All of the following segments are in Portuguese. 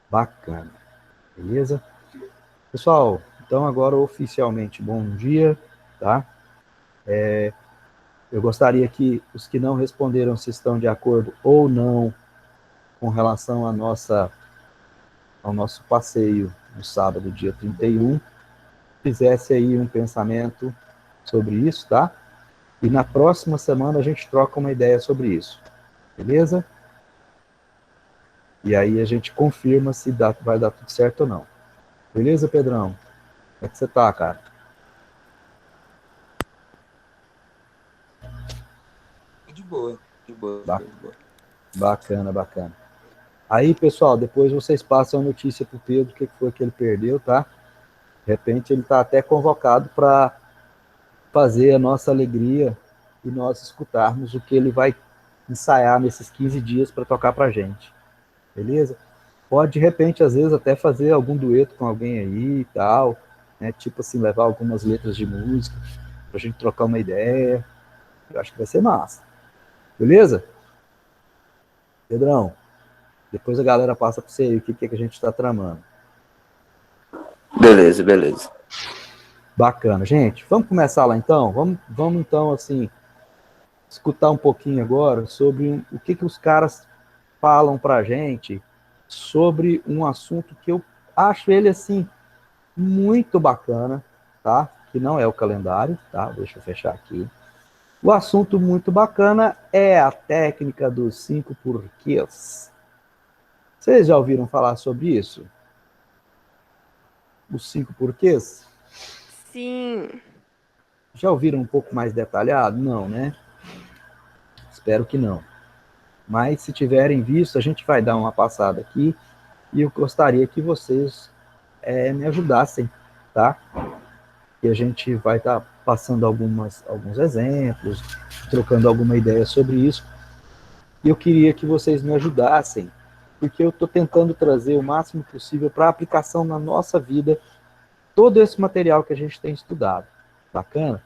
Bacana. Beleza? Pessoal, então agora oficialmente bom dia, tá? Eu gostaria que os que não responderam se estão de acordo ou não com relação ao nosso passeio no sábado, dia 31, fizesse aí um pensamento sobre isso, tá? E na próxima semana a gente troca uma ideia sobre isso, beleza? E aí a gente confirma se vai dar tudo certo ou não. Beleza, Pedrão? Como é que você tá, cara? De boa, de boa, de Ba- boa, de boa. Bacana, bacana. Aí, pessoal, depois vocês passam a notícia pro Pedro, o que foi que ele perdeu, tá? De repente ele tá até convocado para fazer a nossa alegria e nós escutarmos o que ele vai ensaiar nesses 15 dias para tocar pra gente. Beleza? Pode, de repente, às vezes, até fazer algum dueto com alguém aí e tal, né? Tipo assim, levar algumas letras de música pra gente trocar uma ideia. Eu acho que vai ser massa. Beleza? Pedrão, depois a galera passa pra você aí o que é que a gente tá tramando. Beleza, beleza. Bacana. Gente, vamos começar lá então? Vamos então, assim, escutar um pouquinho agora sobre o que os caras falam pra gente sobre um assunto que eu acho ele, assim, muito bacana, tá? Que não é o calendário, tá? Deixa eu fechar aqui. O assunto muito bacana é a técnica dos 5 porquês. Vocês já ouviram falar sobre isso? Os 5 porquês? Sim. Já ouviram um pouco mais detalhado? Não, né? Espero que não. Mas se tiverem visto, a gente vai dar uma passada aqui e eu gostaria que vocês me ajudassem, tá? E a gente vai estar passando alguns exemplos, trocando alguma ideia sobre isso. E eu queria que vocês me ajudassem, porque eu estou tentando trazer o máximo possível para aplicação na nossa vida todo esse material que a gente tem estudado. Bacana?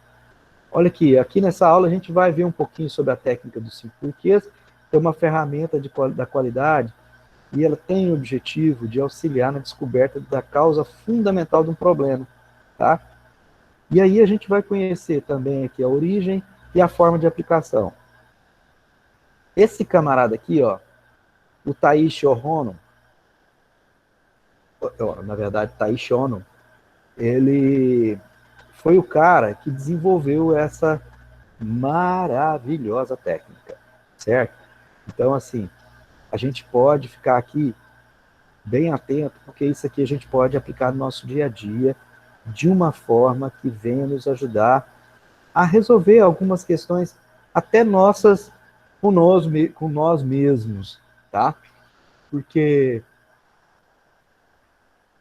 Olha aqui nessa aula a gente vai ver um pouquinho sobre a técnica dos 5 porquês, é uma ferramenta da qualidade e ela tem o objetivo de auxiliar na descoberta da causa fundamental de um problema, tá? E aí a gente vai conhecer também aqui a origem e a forma de aplicação. Esse camarada aqui, ó, o Taishi Ohno, na verdade Taishi Ohno, ele foi o cara que desenvolveu essa maravilhosa técnica, certo? Então, assim, a gente pode ficar aqui bem atento, porque isso aqui a gente pode aplicar no nosso dia a dia de uma forma que venha nos ajudar a resolver algumas questões até nossas com nós mesmos, tá? Porque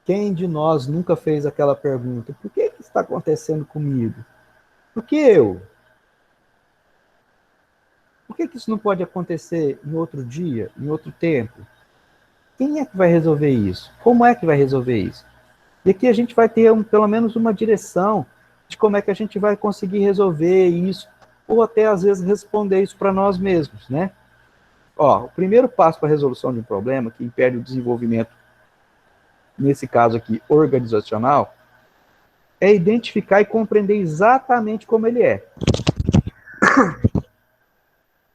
quem de nós nunca fez aquela pergunta: por que está acontecendo comigo? Por que eu? Por que isso não pode acontecer em outro dia, em outro tempo? Quem é que vai resolver isso? Como é que vai resolver isso? E aqui a gente vai ter pelo menos uma direção de como é que a gente vai conseguir resolver isso, ou até às vezes responder isso para nós mesmos, né? Ó, o primeiro passo para a resolução de um problema que impede o desenvolvimento, nesse caso aqui, organizacional, é identificar e compreender exatamente como ele é.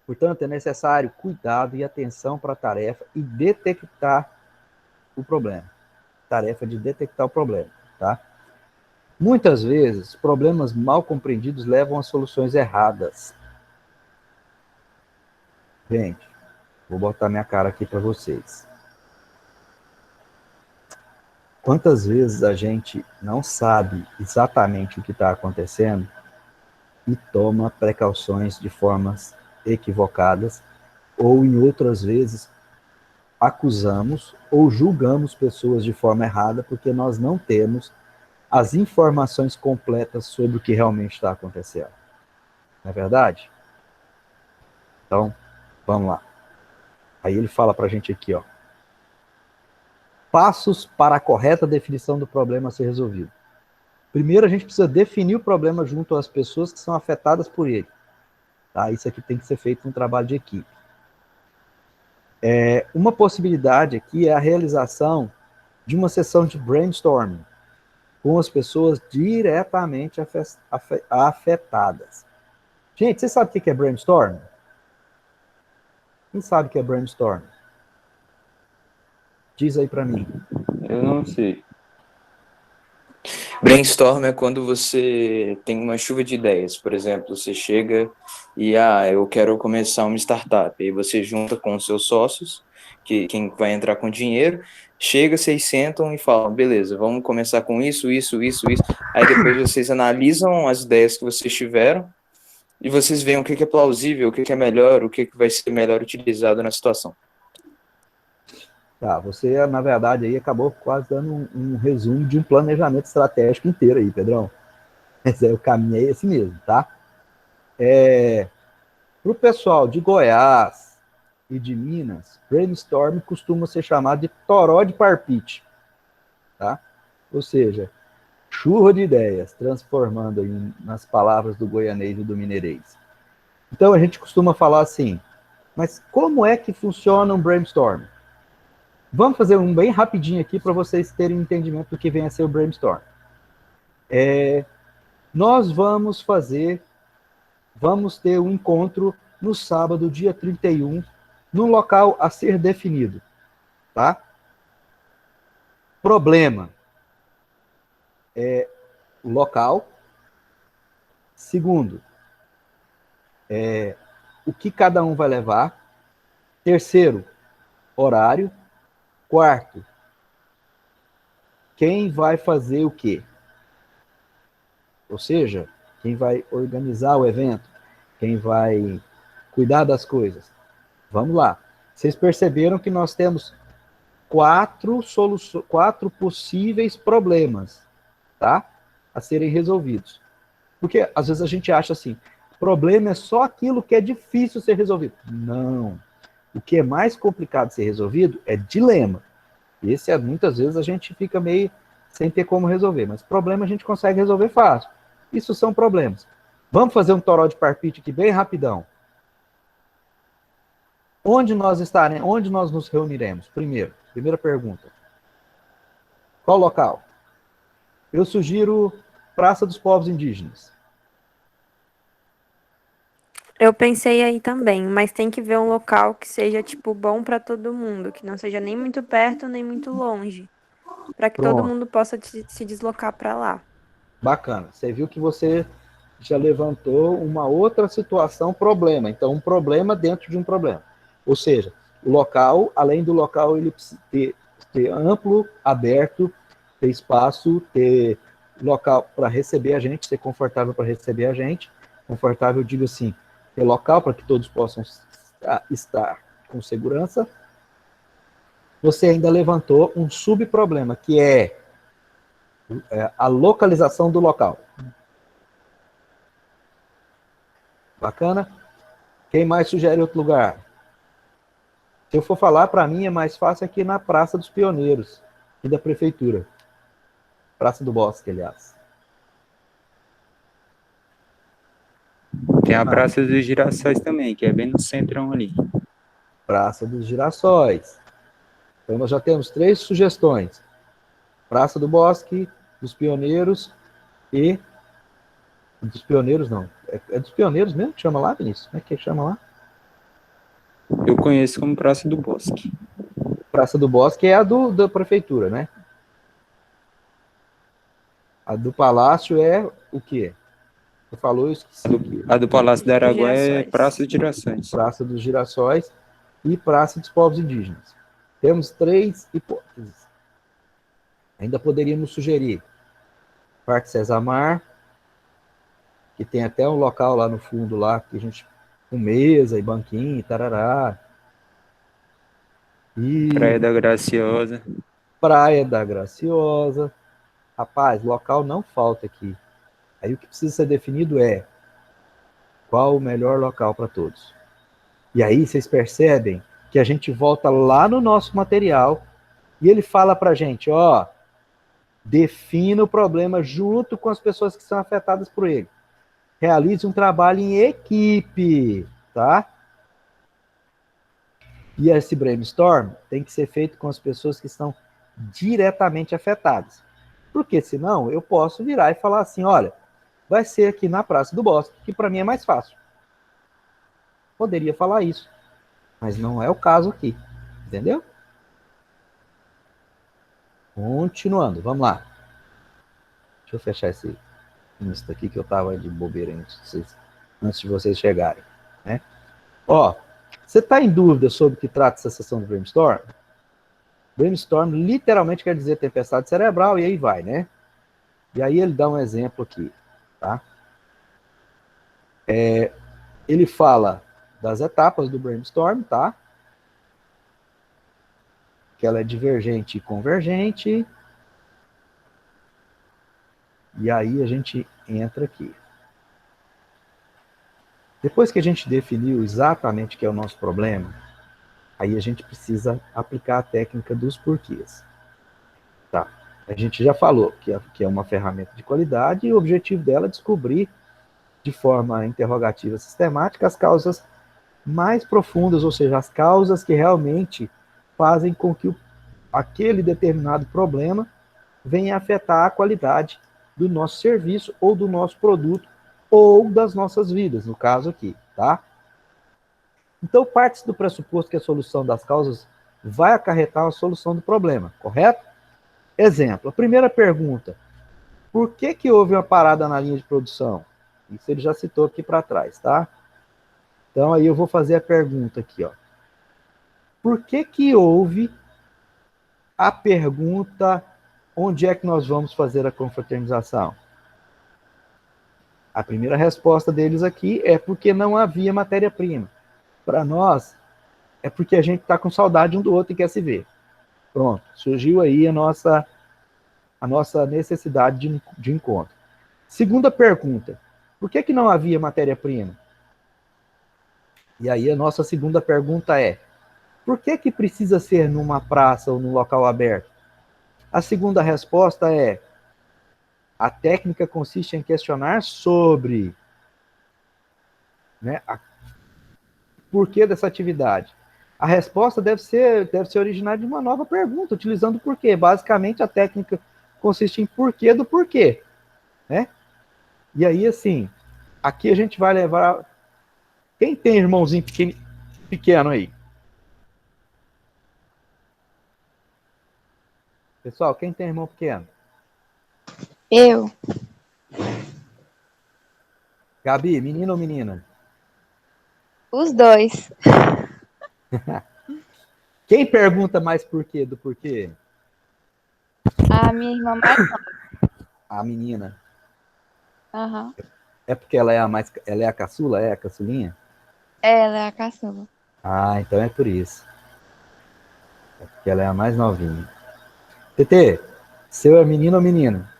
Portanto, é necessário cuidado e atenção para a tarefa e detectar o problema. Tarefa de detectar o problema, tá? Muitas vezes, problemas mal compreendidos levam a soluções erradas. Gente, vou botar minha cara aqui para vocês. Quantas vezes a gente não sabe exatamente o que está acontecendo e toma precauções de formas equivocadas, ou em outras vezes acusamos ou julgamos pessoas de forma errada porque nós não temos as informações completas sobre o que realmente está acontecendo. Não é verdade? Então, vamos lá. Aí ele fala para a gente aqui, ó. Passos para a correta definição do problema a ser resolvido. Primeiro, a gente precisa definir o problema junto às pessoas que são afetadas por ele. Tá? Isso aqui tem que ser feito um trabalho de equipe. Uma possibilidade aqui é a realização de uma sessão de brainstorming com as pessoas diretamente afetadas. Gente, você sabe o que é brainstorming? Quem sabe o que é brainstorming? Diz aí para mim. Eu não sei. Brainstorm é quando você tem uma chuva de ideias. Por exemplo, você chega e, eu quero começar uma startup. E você junta com os seus sócios, quem vai entrar com dinheiro, chega, vocês sentam e falam, beleza, vamos começar com isso, isso, isso, isso. Aí depois vocês analisam as ideias que vocês tiveram e vocês veem o que é plausível, o que é melhor, o que vai ser melhor utilizado na situação. Tá, você, na verdade, aí acabou quase dando um resumo de um planejamento estratégico inteiro aí, Pedrão. Mas o caminho é esse mesmo, tá? Para o pessoal de Goiás e de Minas, brainstorm costuma ser chamado de toró de parpite, tá? Ou seja, chuva de ideias, transformando aí nas palavras do goianês e do mineirês. Então a gente costuma falar assim, mas como é que funciona um brainstorm? Vamos fazer um bem rapidinho aqui para vocês terem um entendimento do que vem a ser o brainstorm. Nós vamos ter um encontro no sábado, dia 31, num local a ser definido, tá? Problema é o local. Segundo, o que cada um vai levar. Terceiro, horário. Quarto, quem vai fazer o quê? Ou seja, quem vai organizar o evento, quem vai cuidar das coisas. Vamos lá. Vocês perceberam que nós temos quatro possíveis problemas, tá? A serem resolvidos. Porque às vezes a gente acha assim, problema é só aquilo que é difícil ser resolvido. Não. O que é mais complicado de ser resolvido é dilema. Esse, muitas vezes, a gente fica meio sem ter como resolver. Mas problema a gente consegue resolver fácil. Isso são problemas. Vamos fazer um toró de parpite aqui bem rapidão. Onde nós estaremos? Onde nós nos reuniremos? Primeira pergunta. Qual local? Eu sugiro Praça dos Povos Indígenas. Eu pensei aí também, mas tem que ver um local que seja, tipo, bom para todo mundo, que não seja nem muito perto, nem muito longe, para que todo Pronto. mundo possa se deslocar para lá. Bacana. Você viu que você já levantou uma outra situação, problema. Então, um problema dentro de um problema. Ou seja, o local, além do local, ele precisa ter amplo, aberto, ter espaço, ter local para receber a gente, ser confortável para receber a gente. Confortável, eu digo assim, ter local para que todos possam estar com segurança. Você ainda levantou um subproblema, que é a localização do local. Bacana? Quem mais sugere outro lugar? Se eu for falar, para mim é mais fácil aqui na Praça dos Pioneiros, aqui da Prefeitura. Praça do Bosque, aliás. Tem a Praça dos Girassóis também, que é bem no centrão ali. Praça dos Girassóis. Então nós já temos 3 sugestões. Praça do Bosque, dos Pioneiros e... Dos Pioneiros não. É dos Pioneiros mesmo que chama lá, Vinícius? Como é que chama lá? Eu conheço como Praça do Bosque. Praça do Bosque é a da Prefeitura, né? A do Palácio é o quê? Você falou, eu esqueci. A do Palácio da Araguá é Girassóis. Praça dos Girassóis. Praça dos Girassóis e Praça dos Povos Indígenas. Temos 3 hipóteses. Ainda poderíamos sugerir Parque César Mar, que tem até um local lá no fundo, lá, que a gente com mesa e banquinho, tarará. E Praia da Graciosa. Praia da Graciosa. Rapaz, local não falta aqui. Aí o que precisa ser definido é qual o melhor local para todos. E aí vocês percebem que a gente volta lá no nosso material e ele fala para a gente, ó, defina o problema junto com as pessoas que são afetadas por ele. Realize um trabalho em equipe, tá? E esse brainstorm tem que ser feito com as pessoas que estão diretamente afetadas. Porque senão eu posso virar e falar assim, olha, vai ser aqui na Praça do Bosque, que para mim é mais fácil. Poderia falar isso, mas não é o caso aqui. Entendeu? Continuando, vamos lá. Deixa eu fechar esse Insta aqui que eu tava de bobeira antes de vocês chegarem. Né? Ó, você está em dúvida sobre o que trata essa sessão de brainstorm? Brainstorm literalmente quer dizer tempestade cerebral, e aí vai, né? E aí ele dá um exemplo aqui, tá? Ele fala das etapas do brainstorm, tá? Que ela é divergente e convergente. E aí a gente entra aqui. Depois que a gente definiu exatamente o que é o nosso problema, aí a gente precisa aplicar a técnica dos porquês. Tá? A gente já falou que é uma ferramenta de qualidade e o objetivo dela é descobrir de forma interrogativa sistemática as causas mais profundas, ou seja, as causas que realmente fazem com que aquele determinado problema venha afetar a qualidade do nosso serviço ou do nosso produto ou das nossas vidas, no caso aqui, tá? Então, parte do pressuposto que a solução das causas vai acarretar a solução do problema, correto? Exemplo, a primeira pergunta, por que houve uma parada na linha de produção? Isso ele já citou aqui para trás, tá? Então, aí eu vou fazer a pergunta aqui, ó. Por que houve a pergunta, onde é que nós vamos fazer a confraternização? A primeira resposta deles aqui é porque não havia matéria-prima. Para nós, é porque a gente está com saudade um do outro e quer se ver. Pronto, surgiu aí a nossa necessidade de encontro. Segunda pergunta, por que não havia matéria-prima? E aí a nossa segunda pergunta é, por que precisa ser numa praça ou num local aberto? A segunda resposta é, a técnica consiste em questionar sobre, né, porquê dessa atividade. A resposta deve ser originária de uma nova pergunta, utilizando o porquê. Basicamente, a técnica consiste em porquê do porquê. Né? E aí, assim, aqui a gente vai levar... Quem tem irmãozinho pequeno aí? Pessoal, quem tem irmão pequeno? Eu. Gabi, menino ou menina? Os dois. Quem pergunta mais porquê do porquê? A minha irmã mais nova. A menina. Aham. É porque ela é a caçula? É a caçulinha? Ela é a caçula. Ah, então é por isso. É porque ela é a mais novinha. TT, seu é menino ou menina?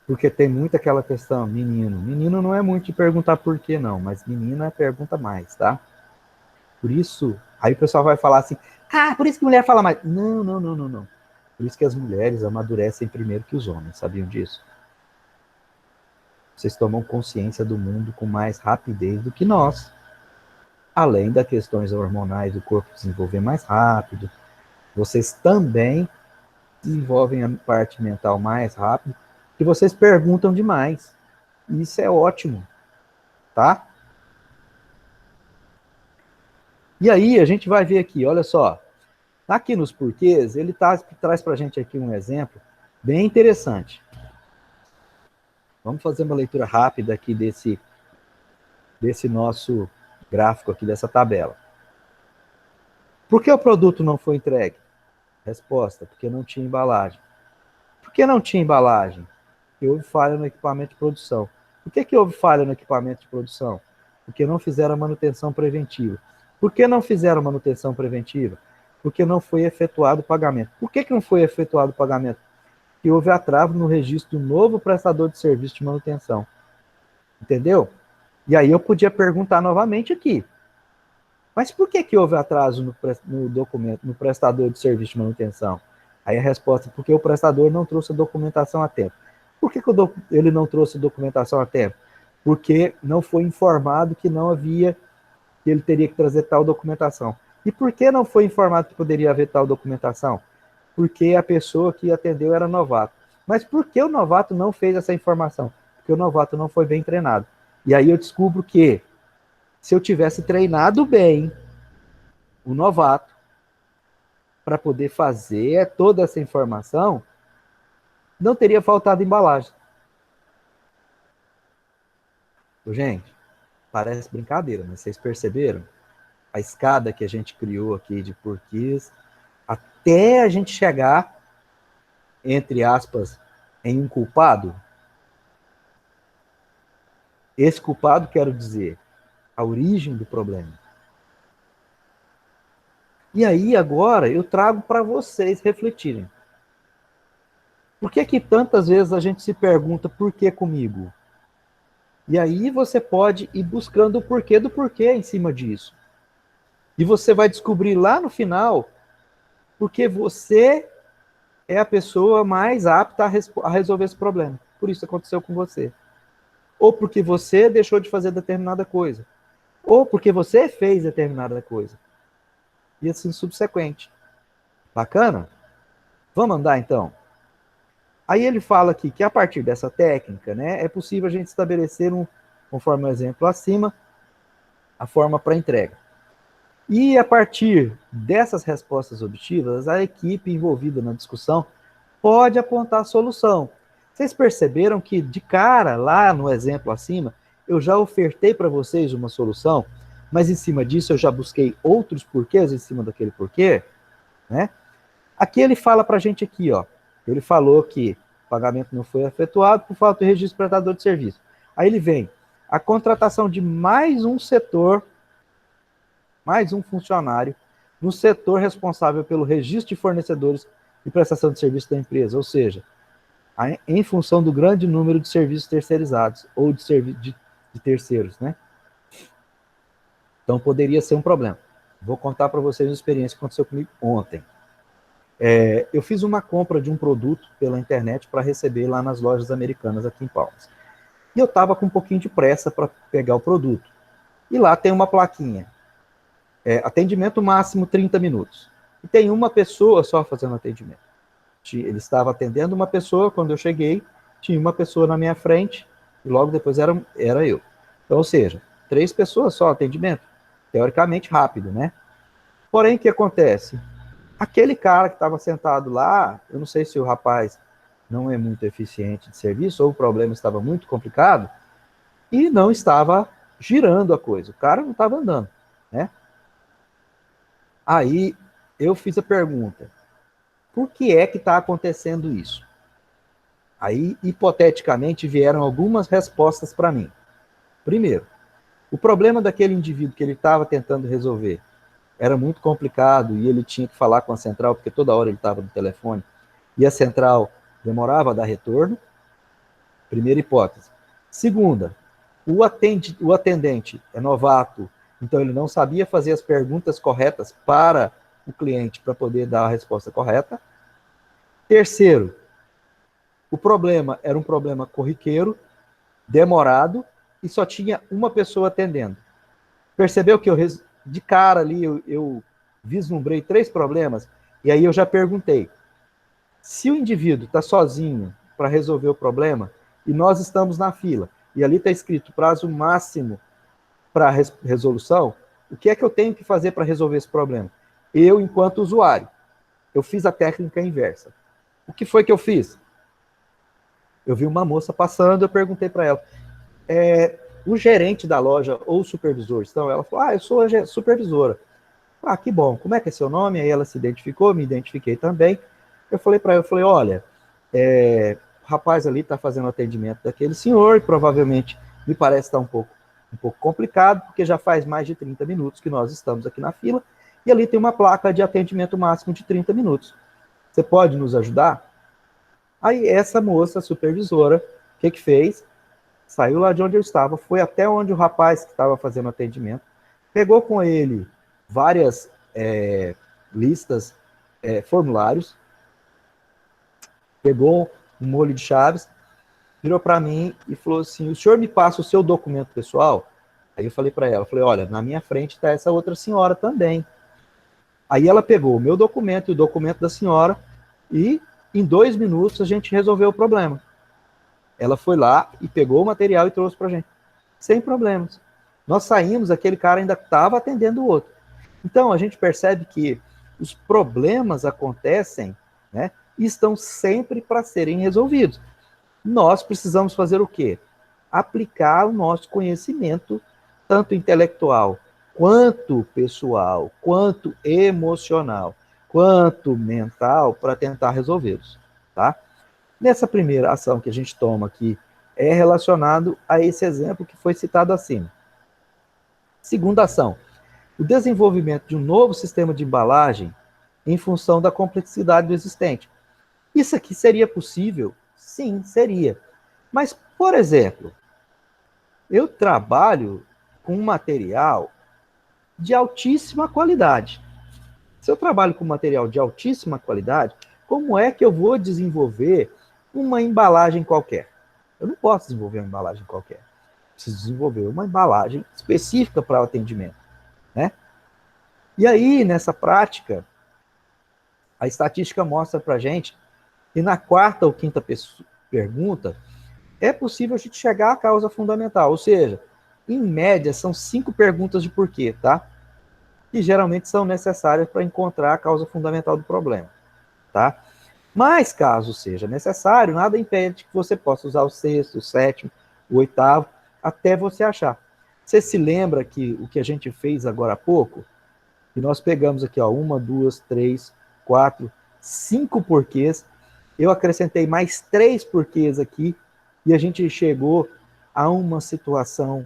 Porque tem muito aquela questão, menino. Menino não é muito de perguntar por quê, não, mas menina pergunta mais, tá? Por isso, aí o pessoal vai falar assim, por isso que mulher fala mais. Não. Por isso que as mulheres amadurecem primeiro que os homens, sabiam disso? Vocês tomam consciência do mundo com mais rapidez do que nós. Além das questões hormonais do corpo desenvolver mais rápido, vocês também desenvolvem a parte mental mais rápido, que vocês perguntam demais. Isso é ótimo, tá? E aí a gente vai ver aqui, olha só. Aqui nos porquês, ele traz para a gente aqui um exemplo bem interessante. Vamos fazer uma leitura rápida aqui desse nosso gráfico aqui, dessa tabela. Por que o produto não foi entregue? Resposta, porque não tinha embalagem. Por que não tinha embalagem? Porque houve falha no equipamento de produção. Por que houve falha no equipamento de produção? Porque não fizeram a manutenção preventiva. Por que não fizeram manutenção preventiva? Porque não foi efetuado o pagamento. Por que não foi efetuado o pagamento? Porque houve atraso no registro do novo prestador de serviço de manutenção. Entendeu? E aí eu podia perguntar novamente aqui. Mas por que houve atraso no documento, no prestador de serviço de manutenção? Aí a resposta é porque o prestador não trouxe a documentação a tempo. Por que ele não trouxe a documentação a tempo? porque não foi informado que não havia, que ele teria que trazer tal documentação. E por que não foi informado que poderia haver tal documentação? Porque a pessoa que atendeu era novato. Mas por que o novato não fez essa informação? Porque o novato não foi bem treinado. E aí eu descubro que, se eu tivesse treinado bem o novato para poder fazer toda essa informação, não teria faltado embalagem. Gente, parece brincadeira, mas vocês perceberam? A escada que a gente criou aqui de porquês, até a gente chegar, entre aspas, em um culpado. Esse culpado, quero dizer, a origem do problema. E aí, agora, eu trago para vocês refletirem. Por que tantas vezes a gente se pergunta por que comigo? E aí você pode ir buscando o porquê do porquê em cima disso. E você vai descobrir lá no final porque você é a pessoa mais apta a resolver esse problema. Por isso aconteceu com você. Ou porque você deixou de fazer determinada coisa. Ou porque você fez determinada coisa. E assim subsequente. Bacana? Vamos andar então? Aí ele fala aqui que a partir dessa técnica, né, é possível a gente estabelecer, conforme o exemplo acima, a forma para entrega. E a partir dessas respostas obtidas, a equipe envolvida na discussão pode apontar a solução. Vocês perceberam que, de cara, lá no exemplo acima, eu já ofertei para vocês uma solução, mas em cima disso eu já busquei outros porquês em cima daquele porquê, né? Aqui ele fala para a gente aqui, ó, ele falou que o pagamento não foi efetuado por falta de registro do prestador de serviço. Aí ele vem, a contratação de mais um setor, mais um funcionário, no setor responsável pelo registro de fornecedores e prestação de serviço da empresa, ou seja, em função do grande número de serviços terceirizados, ou de terceiros, né? Então poderia ser um problema. Vou contar para vocês uma experiência que aconteceu comigo ontem. Eu fiz uma compra de um produto pela internet para receber lá nas lojas americanas aqui em Palmas. E eu estava com um pouquinho de pressa para pegar o produto. E lá tem uma plaquinha. Atendimento máximo 30 minutos. E tem uma pessoa só fazendo atendimento. Ele estava atendendo uma pessoa, quando eu cheguei, tinha uma pessoa na minha frente, e logo depois era eu. Então, ou seja, 3 pessoas só atendimento. Teoricamente rápido, né? Porém, o que acontece? Aquele cara que estava sentado lá, eu não sei se o rapaz não é muito eficiente de serviço, ou o problema estava muito complicado, e não estava girando a coisa. O cara não estava andando, né? Aí, eu fiz a pergunta, por que é que está acontecendo isso? Aí, hipoteticamente, vieram algumas respostas para mim. Primeiro, o problema daquele indivíduo que ele estava tentando resolver era muito complicado e ele tinha que falar com a central, porque toda hora ele estava no telefone, e a central demorava a dar retorno. Primeira hipótese. Segunda, o atendente é novato, então ele não sabia fazer as perguntas corretas para o cliente para poder dar a resposta correta. Terceiro, o problema era um problema corriqueiro, demorado, e só tinha uma pessoa atendendo. Percebeu que de cara ali eu vislumbrei 3 problemas, e aí eu já perguntei, se o indivíduo está sozinho para resolver o problema, e nós estamos na fila, e ali está escrito prazo máximo para resolução, o que é que eu tenho que fazer para resolver esse problema? Eu, enquanto usuário, eu fiz a técnica inversa. O que foi que eu fiz? Eu vi uma moça passando, eu perguntei para ela, o gerente da loja ou o supervisor estão? Ela falou, eu sou a supervisora. Que bom, como é que é seu nome? Aí ela se identificou, me identifiquei também. Eu falei para ela, olha, o rapaz ali está fazendo atendimento daquele senhor, e provavelmente me parece estar um pouco complicado, porque já faz mais de 30 minutos que nós estamos aqui na fila, e ali tem uma placa de atendimento máximo de 30 minutos. Você pode nos ajudar? Aí essa moça, supervisora, o que fez? Saiu lá de onde eu estava, foi até onde o rapaz que estava fazendo atendimento, pegou com ele várias listas, formulários, pegou um molho de chaves, virou para mim e falou assim, o senhor me passa o seu documento pessoal? Aí eu falei para ela, falei, olha, na minha frente está essa outra senhora também. Aí ela pegou o meu documento e o documento da senhora e em 2 minutos a gente resolveu o problema. Ela foi lá e pegou o material e trouxe para a gente, sem problemas. Nós saímos, aquele cara ainda estava atendendo o outro. Então a gente percebe que os problemas acontecem, né, e estão sempre para serem resolvidos. Nós precisamos fazer o quê? Aplicar o nosso conhecimento, tanto intelectual, quanto pessoal, quanto emocional, quanto mental, para tentar resolvê-los, tá? Nessa primeira ação que a gente toma aqui, é relacionado a esse exemplo que foi citado acima. Segunda ação, o desenvolvimento de um novo sistema de embalagem em função da complexidade do existente. Isso aqui seria possível? Sim, seria. Mas, por exemplo, eu trabalho com um material de altíssima qualidade. Se eu trabalho com material de altíssima qualidade, como é que eu vou desenvolver uma embalagem qualquer? Eu não posso desenvolver uma embalagem qualquer. Preciso desenvolver uma embalagem específica para o atendimento, né? E aí, nessa prática, a estatística mostra para a gente que na quarta ou quinta pergunta, é possível a gente chegar à causa fundamental. Ou seja, em média, são 5 perguntas de porquê, tá? Que geralmente são necessárias para encontrar a causa fundamental do problema, tá? Mas, caso seja necessário, nada impede que você possa usar o sexto, o sétimo, o oitavo, até você achar. Você se lembra que o que a gente fez agora há pouco? E nós pegamos aqui, ó, 1, 2, 3, 4, 5 porquês. Eu acrescentei mais 3 porquês aqui e a gente chegou a uma situação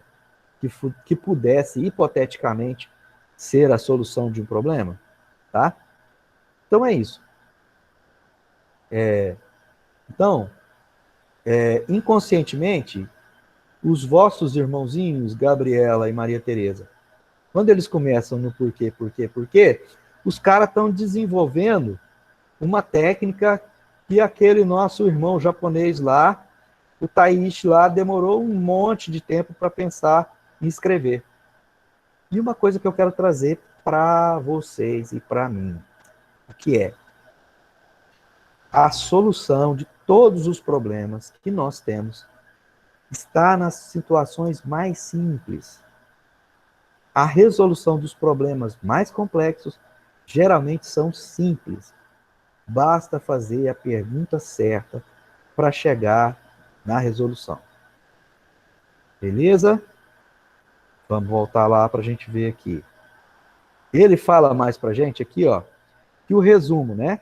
que pudesse, hipoteticamente, ser a solução de um problema, tá? Então é isso. Então, inconscientemente, os vossos irmãozinhos, Gabriela e Maria Tereza, quando eles começam no porquê, os caras estão desenvolvendo uma técnica que aquele nosso irmão japonês lá, o Taishi lá, demorou um monte de tempo para pensar em escrever. E uma coisa que eu quero trazer para vocês e para mim, que é a solução de todos os problemas que nós temos está nas situações mais simples. A resolução dos problemas mais complexos geralmente são simples. Basta fazer a pergunta certa para chegar na resolução. Beleza? Vamos voltar lá para a gente ver aqui. Ele fala mais para a gente aqui, ó, que o resumo, né?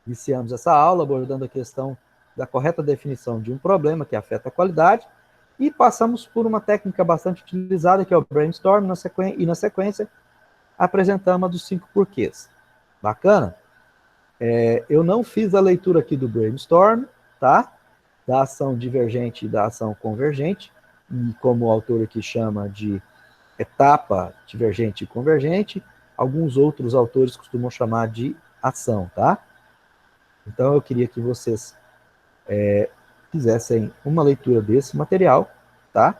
Iniciamos essa aula abordando a questão da correta definição de um problema que afeta a qualidade e passamos por uma técnica bastante utilizada, que é o brainstorm, e na sequência apresentamos a dos 5 porquês. Bacana? Eu não fiz a leitura aqui do brainstorm, tá? Da ação divergente e da ação convergente, e como o autor aqui chama de etapa divergente e convergente, alguns outros autores costumam chamar de ação, tá? Então eu queria que vocês fizessem uma leitura desse material, tá?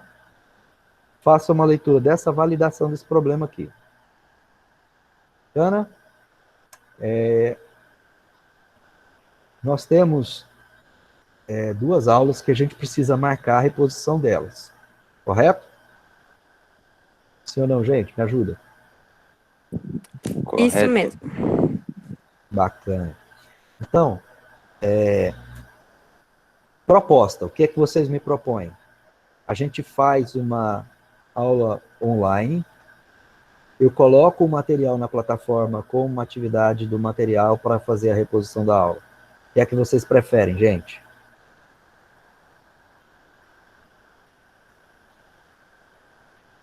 Façam uma leitura dessa validação desse problema aqui. Bacana? Nós temos 2 aulas que a gente precisa marcar a reposição delas. Correto? Sim ou não, gente? Me ajuda. Correto. Isso mesmo. Bacana. Então, proposta. O que é que vocês me propõem? A gente faz uma aula online, eu coloco o material na plataforma com uma atividade do material para fazer a reposição da aula. O que é que vocês preferem, gente?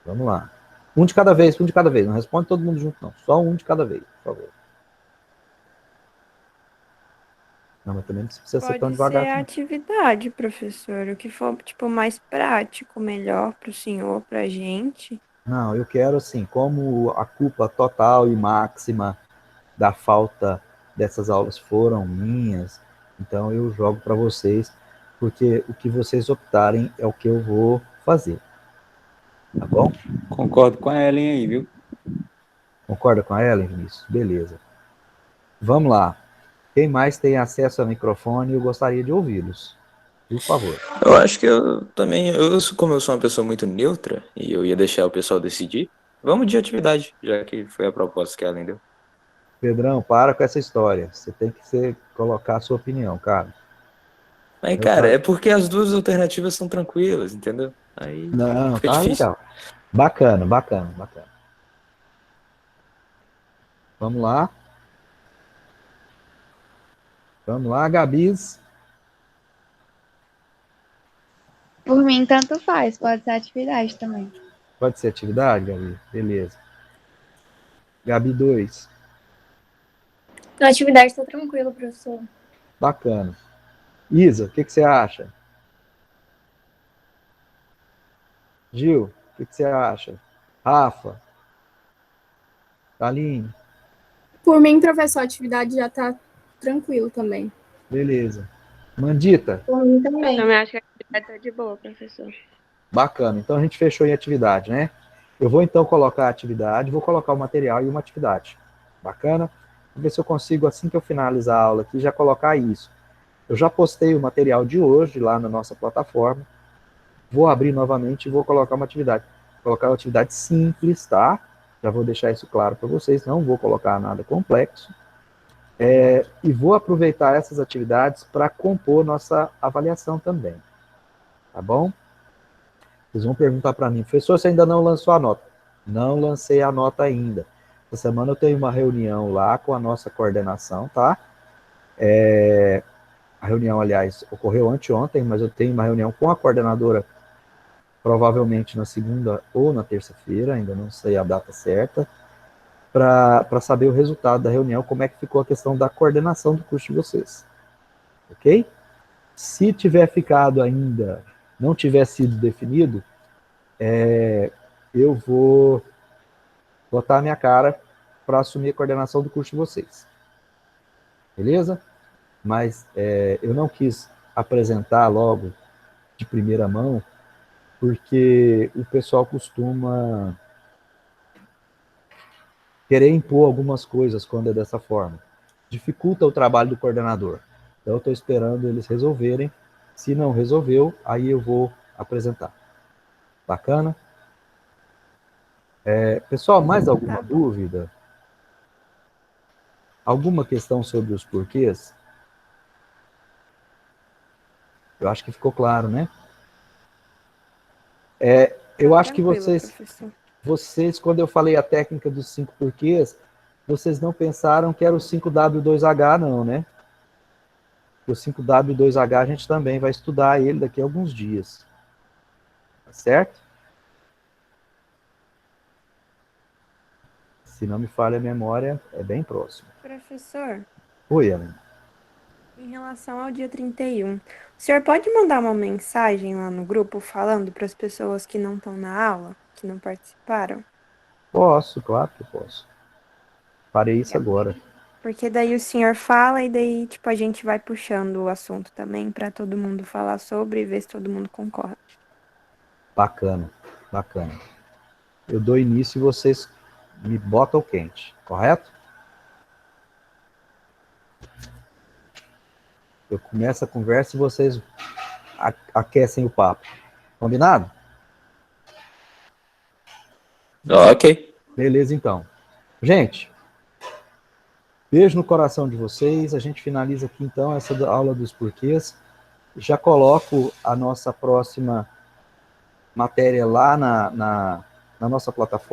Vamos lá. Um de cada vez. Não responde todo mundo junto, não. Só um de cada vez, por favor. Não, mas também não precisa ser tão Pode devagar. ser a atividade, professor. O que for, tipo, mais prático, melhor para o senhor, para a gente. Não, eu quero, assim, como a culpa total e máxima da falta dessas aulas foram minhas, então eu jogo para vocês porque o que vocês optarem é o que eu vou fazer. Tá bom? Concordo com a Ellen aí, viu? Concorda com a Ellen, Vinícius? Beleza. Vamos lá. Quem mais tem acesso ao microfone, eu gostaria de ouvi-los. Por favor. Eu acho que eu também, como eu sou uma pessoa muito neutra, e eu ia deixar o pessoal decidir, vamos de atividade, já que foi a proposta que ela deu. Pedrão, para com essa história. Você tem que colocar a sua opinião, cara. Mas, cara, é porque as duas alternativas são tranquilas, entendeu? Aí Não, fica tá difícil. legal. Bacana, bacana, bacana. Vamos lá. Vamos lá, Gabis. Por mim, tanto faz. Pode ser atividade também. Pode ser atividade, Gabi? Beleza. Gabi 2. Na atividade está tranquilo, professor. Bacana. Isa, o que você acha? Gil, o que você acha? Rafa? Taline? Por mim, professor, a atividade já está tranquilo também. Beleza. Mandita? Por mim também. Também acho que a atividade tá de boa, professor. Bacana. Então a gente fechou em atividade, né? Eu vou então colocar a atividade, vou colocar o material e uma atividade. Bacana? Vou ver se eu consigo, assim que eu finalizar a aula aqui, já colocar isso. Eu já postei o material de hoje lá na nossa plataforma. Vou abrir novamente e vou colocar uma atividade. Vou colocar uma atividade simples, tá? Já vou deixar isso claro para vocês, não vou colocar nada complexo. E vou aproveitar essas atividades para compor nossa avaliação também. Tá bom? Vocês vão perguntar para mim, professor, você ainda não lançou a nota? Não lancei a nota ainda. Essa semana eu tenho uma reunião lá com a nossa coordenação, tá? A reunião, aliás, ocorreu anteontem, mas eu tenho uma reunião com a coordenadora provavelmente na segunda ou na terça-feira, ainda não sei a data certa, para saber o resultado da reunião, como é que ficou a questão da coordenação do curso de vocês. Ok? Se tiver ficado ainda, não tiver sido definido, eu vou botar a minha cara para assumir a coordenação do curso de vocês. Beleza? Mas eu não quis apresentar logo de primeira mão, porque o pessoal costuma querer impor algumas coisas quando é dessa forma. Dificulta o trabalho do coordenador. Então eu estou esperando eles resolverem. Se não resolveu, aí eu vou apresentar. Bacana? Pessoal, mais alguma dúvida? Alguma questão sobre os porquês? Eu acho que ficou claro, né? Eu acho que vocês, quando eu falei a técnica dos 5 porquês, vocês não pensaram que era o 5W2H, não, né? O 5W2H a gente também vai estudar ele daqui a alguns dias. Tá certo? Se não me falha a memória, é bem próximo. Professor, Oi, Ellen. em relação ao dia 31, o senhor pode mandar uma mensagem lá no grupo falando para as pessoas que não estão na aula, que não participaram? Posso, claro que posso. Farei isso agora. Porque daí o senhor fala e daí, tipo, a gente vai puxando o assunto também para todo mundo falar sobre e ver se todo mundo concorda. Bacana, bacana. Eu dou início e vocês me botam quente, correto? Eu começo a conversa e vocês aquecem o papo. Combinado? Ok. Beleza, então. Gente, beijo no coração de vocês. A gente finaliza aqui, então, essa aula dos porquês. Já coloco a nossa próxima matéria lá na nossa plataforma.